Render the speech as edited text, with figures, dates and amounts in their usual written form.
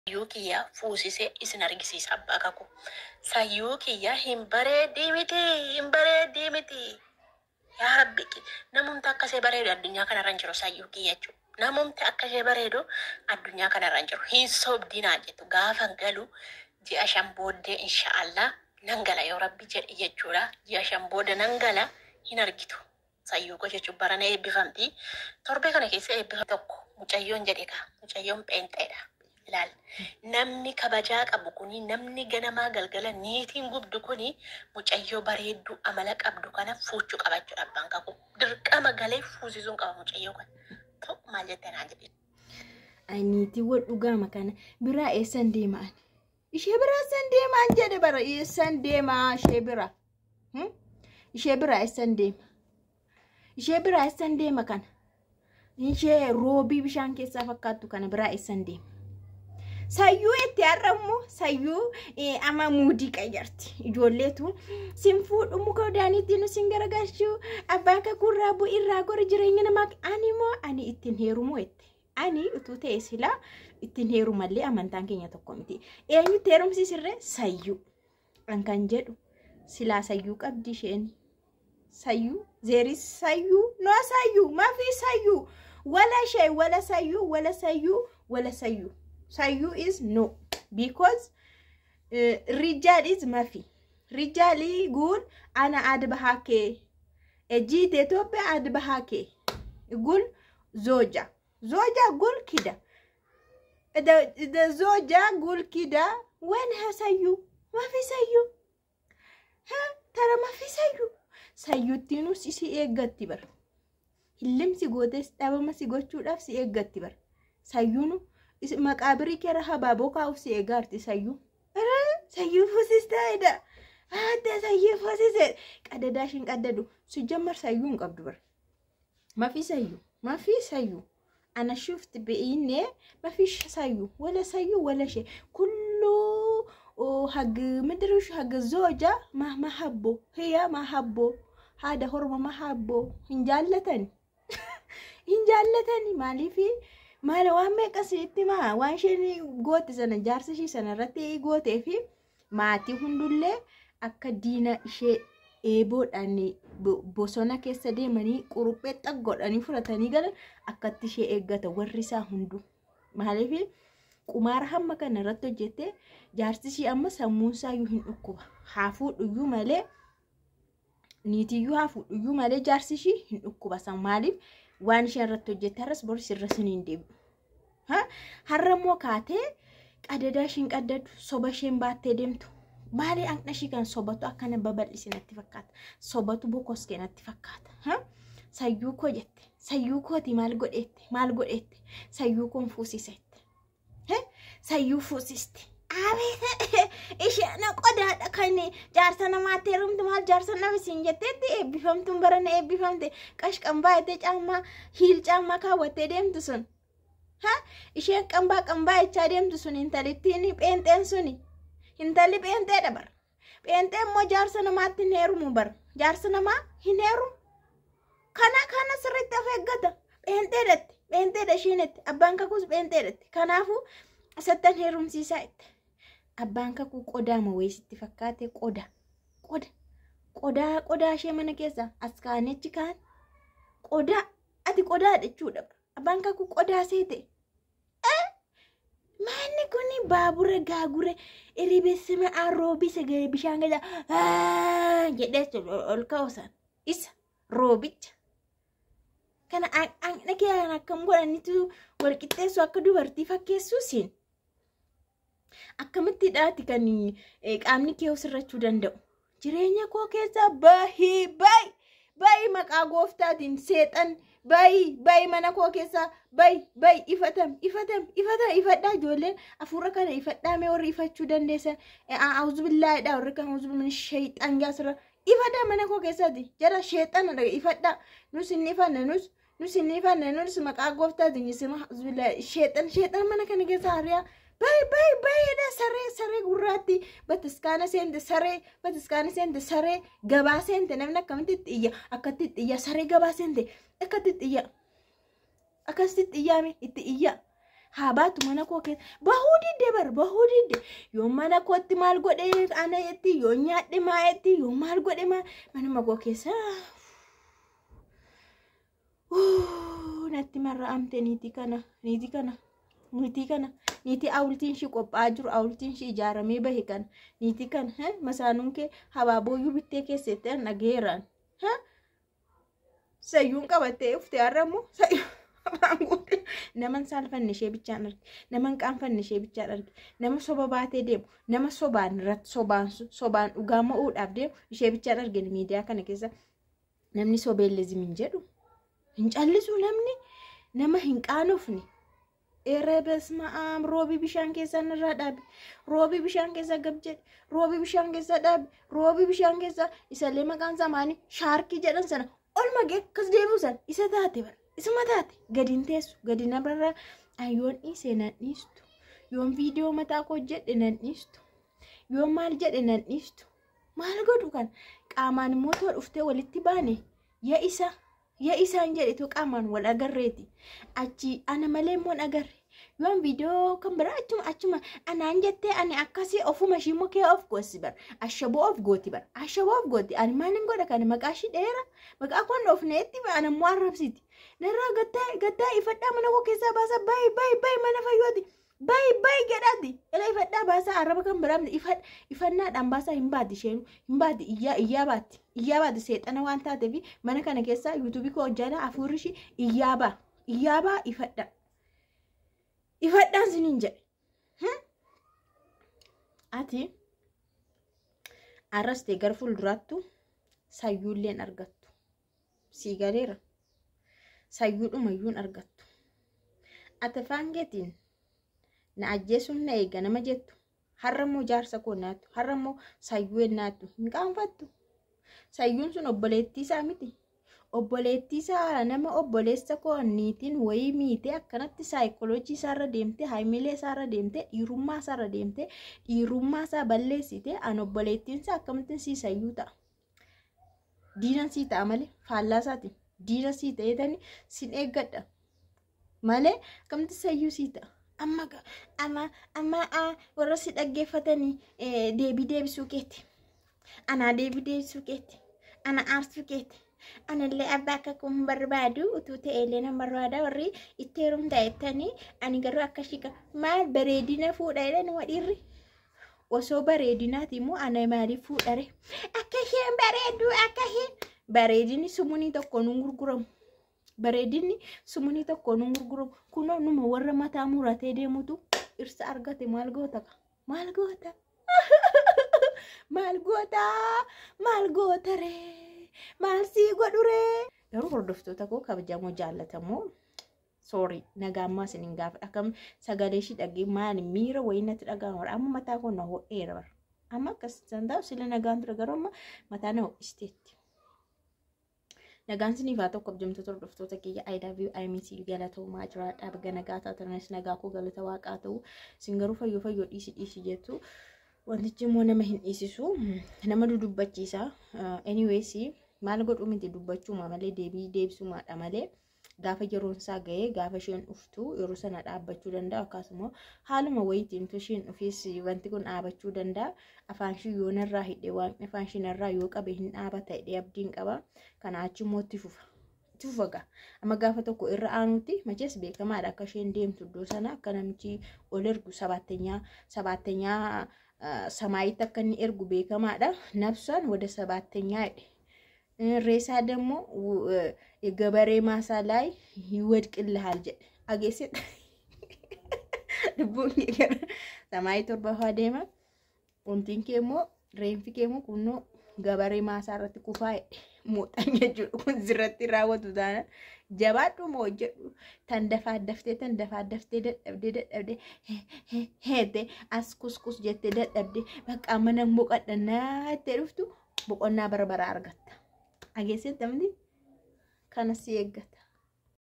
Yukiya fuusise isin argisiisa abbaa kakuu. Sayyukiya hin bareedii miti. Yaa Rabbi namumti akkasee bareedu addunyaa kanarra hin jiru sayyukiya jechuudha. Namumti akkasee bareedu addunyaa kanarra hin jiru. Hin sobdinaa jettu gaafa galu ji'a 5 booddee inshaallah nan gala yoo Rabbi jedhe jechuudha. Ji'a 5 booda nan gala hin argitu. Sayyuko jechuun barana eebbifamti. Torbee kana keessa eebbifamti tokko mucayyoon jedhe kaa mucayyoon pheenxeedha. Laal namni kabajaa qabu kuni namni ganamaa galgala niitiin gubdu kuni mucayyoo bareedduu amala qabdu kana fuuchuu qabachuudha abbaan kakuu. Dirqama galee fuusisuun qaba mucayyoo kana. Ta'u maal jettee naan jedhe. Niitii wal dhugaama kana biraa eessan deemaan? Ishee biraa eessan deemaan jedhe bara eessan deemaa ishee bira. Ishee biraa eessan deema? Ishee biraa eessan deema kana? Ishee roobii bishaan keessaa fakkaattu kana biraa eessan deema? Sayyuu itti arramu sayyuu ama muudii qayyarti ijoolleetu sinfuudhu muka odaaniitti nu singaragalchuu abbaan kakuu irraa bu'u irraa gora jireenya namaa ani ittiin heerumoo itti ani utuu ta'e silaa ittiin heerumallee amantaan keenya tokko miti eenyutti heerumsiisirree sayyuu kan jedhu silaa sayyuu qabdi isheen sayyuu zeeris sayyuu no sayyuu mafi sayyuu wala shay wala sayyuu Sayu is no because Rijal is mafi. Rijali gul ana adbahake. Ejit Ethiopia adbahake. Gul zoja. Zoja gul kida. The zoja gul kida when ha sayu. Mafi sayu. Ha tara mafi sayu. Sayuttinu si eeggatti bar. Hillimsi gootes dhabama si gochuudhaaf si eeggatti bar. Sayunu maqaabiri kera habaaboo kaa'uuf si eegaarti sayyuu. Sayyuu fuusistaayidha. Haadha sayyuu fuusise. Qadadaashin qaddadu. Sujjammar sayyuu hin qabdu bar. Mafi sayyuu. Ana shufti be'inne mafi sayyuu. Wala sayyuu wala shee. Kullu hag midrush hag zooja mahabbo. Hiya mahabbo. Haadha horma mahabbo. Hin jaallatani. Maaliifi maala waan meeqasitti maa waan isheen goote sana jaarsa ishee sana irratti gootee fi maatii hundullee akka diina ishee eeboodhaan bosona keessa deemanii quruphee xaggodhanii fudhatanii galan akkatti ishee eeggata warri isaa hundu. Maaliif qumaara hamma kana irratti hojjette jaarsi ishee amma sammuun isaa iyyuu hin dhukkuba. Haafuudhuyyuu malee niitiyyuu haafuudhuyyuu malee jaarsi ishee hin dhukkuba. Maaliif waan isheen irratti hojjette har'as boris irra siniin deebi'u. Har'a immoo kaatee qadadaa isheen qaddadu soba isheen baattee deemtu. Maali anqna ishee kan sobatu akkana babal'ise natti fakkaata. Sobatu bokoskee natti fakkaata. Sayyuu koo jette. Sayyuu kooti maal godheette? Sayyuu koon fuusisette. Sayyuu fuusiste. Isheen qodaadha kan jaarsa namaatti heerumtu maal jaarsa nama siin jetteetti eebbifamtuun barana eebbifamte qashqan baay'atee caammaa hiil caammaa kaawwattee deemtu sun. Isheen qambaa echaa deemtu sun intalittiin pheenxeen suni. Intalli pheenxeedha bar. Pheenxeen immoo jaarsa namaatti hin heerumu bar. Jaarsa namaa hin heerumu. Kana sirriitti of eeggata. Pheenxeedha ishiinetti. Abbaan kakuus pheenxeedhatti. Kanaafuu asattan heerumsiisaa itti. Abbaan kakuu qodaa maweesitti fakkaate qodaa ishee mana keessa as kaanechi kaan qodaa ati qodaa jechuudha. Abbaan kakuu qodaa seete. Manni kuni baabura gaagure iribesima aroobisa ga'e bishaan gada jedhee ol kaa'usan isa roobicha. Kana anqna kee akkam godhanitu wal qixxeessu akka dubartii fakkeessuu siin. Akkamitti dhaati kan qaamni kee sirrachuu danda'u. Jireenya koo keessa baay'ee maqaa gooftaatiin seexan baay'ee mana koo keessa baay'ee ifadhaa ijoolleen afuura kana ifadhaa mee warri ifachuu dandeessan auzubillaahidha warri kan auzubillaah shayxaan gaasira ifadhaa mana koo keessatti jara shayxaan ifadhaa nus inni ifanna nus maqaa gooftaatiin isima auzubillaah shayxaan mana kana keessa hariyaa baay'ee saree gurraatti bataskaana seente saree gabaa seente namni akkamitti itti iyya saree gabaa seente akkatti itti iyya itti iyya Habaatu mana koo keessa bahuu didde bar bahuu didde yoo mana kootti maal godhe ana yetti yoo nyaadhe maa yetti yoo maal godhe mana koo keessa natti marra'amte niitii kana niitii awultiin shi qophaa jiru awultiin shi ijaaramee bahe kana niitii kana masaanuun kee habaabooyyuu bittee keessatti nageeraan sayyuun qabattee ufte har'ammoo naman saalfanne ishee bichaan arge naman qaanfanne ishee bichaan arge nama soba baatee deemu nama sobaan irratti sobaan dhugaa mo'uudhaaf deemu ishee bichaan arge miidiyaa kana keessa namni sobeellezimin jedhu hin callisu namni nama hin qaanofne Erebesmaam roobi bishaan keessa narraa dhaabe roobi bishaan keessa gab jedhe roobi bishaan keessa dhaabe roobi bishaan keessa isallee maqaan samaanii shaarkii jedhan sana olma gee akkas deemuu san isa taate bara isuma taate gadiin teessu gadi nabarraa ayyoon dhiisee nan dhiistu yoon viidiyoo mataa koo jedhe nan dhiistu yoon maal jedhe nan dhiistu maal godhu kan qaamaan immoo too dhuftee walitti baane ya isaan jedhe to qaamaan wal agarreeti achi ana malee immoo agarre yoon viidiyoo kan biraa achuma anaan jettee ani akkasii ofuma shimoo kee of goosi bar ashaboo of gooti bar ashaboo of gooti ani maalin godha kana maqaa shi dheera maqaa kon of neetti ana immoo arrabsiti narraa gattaa ifadhaa mana koo keessaa baasa bayi mana fayyooti bayi jedhati ila ifadhaa baasa arraba kan biraa ifannaadhaan baasa hin baati isheen hin baati iyyaa baati seexana waan taateef mana kana keessaa yuutuubii koo jala afuurri shi iyyaa ifadhaan sinin jedhe ati arrastee gar fuulduraattu sayyuulleen argattu sii galeera sayyuudhumayyuun argattu ati faangeetiin na ajjeesuun na eega nama jettu har'ammoo jaarsa koo naattu har'ammoo sayyuu naattu hin qaanfattu sayyuun sun obboleettii isaa miti obboleettii isaa nama obboleessa koo niitiin wayii miitee akkanatti saayikoloojii isaarra deemtee haamilee isaarra deemtee dhiirummaa isaarra deemtee dhiirummaa isaa balleessitee an obboleettiin isaa akkamittiin sii sayyuu ta'a diinan sii ta'a malee faallaa isaati diina sii ta'eetani sin eeggadha malee akkamittiin sayyuu sii ta'a amma warra si dhaggeeffatanii deebisuu keetti anaa deebisuu keetti ana aarsuu keetti anallee abbaa akka kun barbaadu utuu ta'ellee nama barbaada warri itti heerumtaa jettanii ani garuu akka shika maal bareedina fuudha jedhani wadhiirri osoo bareedinaati immoo ana maaliif fuudhare akka isheen bareedu akka isheen bareedinni sumunii tokko nu gurguramu bareedinni sumunii tokko nu gurguramu kunoo numa warra mataa muratee deemutu irsa argate maal goota ree maal sii godhuree garuu hordoftoota koo kabajamoo jaallatamoo sorry nagaammaa isiniin gaafadha akkam sagalee shi dhagee maal miira wayinatti dhagaan wara amma mataa koo na ho'eera bara amma akkas sandaa'u sila nagaan ture garuu amma mataa na ho'isteetti nagaan siniif haa tokko abjamtoota hordoftoota kiyya I love you I miss you galatoomaa jiraadhaa baga nagaa taatanis nagaa koo galata waaqaa ta'u isin garuu fayyoo dhiisi jettu wantichi immoo nama hin dhiisisu nama dudubbachiisa anyways maal godhu miti dubbachuuma malee deebisuumaadha malee gaafa yeroon isaa ga'ee gaafa isheen dhuftu yeroo sana dhaabbachuu danda'a akkasumas haaluma wayitiin isheen dhufes wanti kun dhaabbachuu danda'a afaan ishii yoo narraa hidhee waan afaan ishii narraa yoo qabe hin dhaabata hidhee abdiin qaba kana achi immoo itti fufa amma gaafa tokko irra aanutti machees beekamaadha akka isheen deemtu iddoo sana akka namichi ol ergu sabaattanyaa samaayitti akka inni ergu beekamaadha nafsaan wada sabaattanyaa ሬሳ ደግሞ የገበሬ ማሳ ላይ ይወድቅልሃል ጀ አገሴት ልቡን ይገር ሰማይ ተርባህ ደማ ኡንቲንኬሞ ሬንፊኬሞ ኩኖ ገበሬ ማሳ ረት ኩፋይ ሞጣኝ ጀ ኩን ዝረት ራወቱ ዳና ጀባዱ ሞጀ ተንደፋደፍቴ ደደብደ ሄደ አስኩስኩስ ጀተ ደደብደ በቃ ምንም ቦቀደና ተሩፍቱ ቦቆና በርበራ አርጋታ አገሴት ደምዲ ከነስ የገታ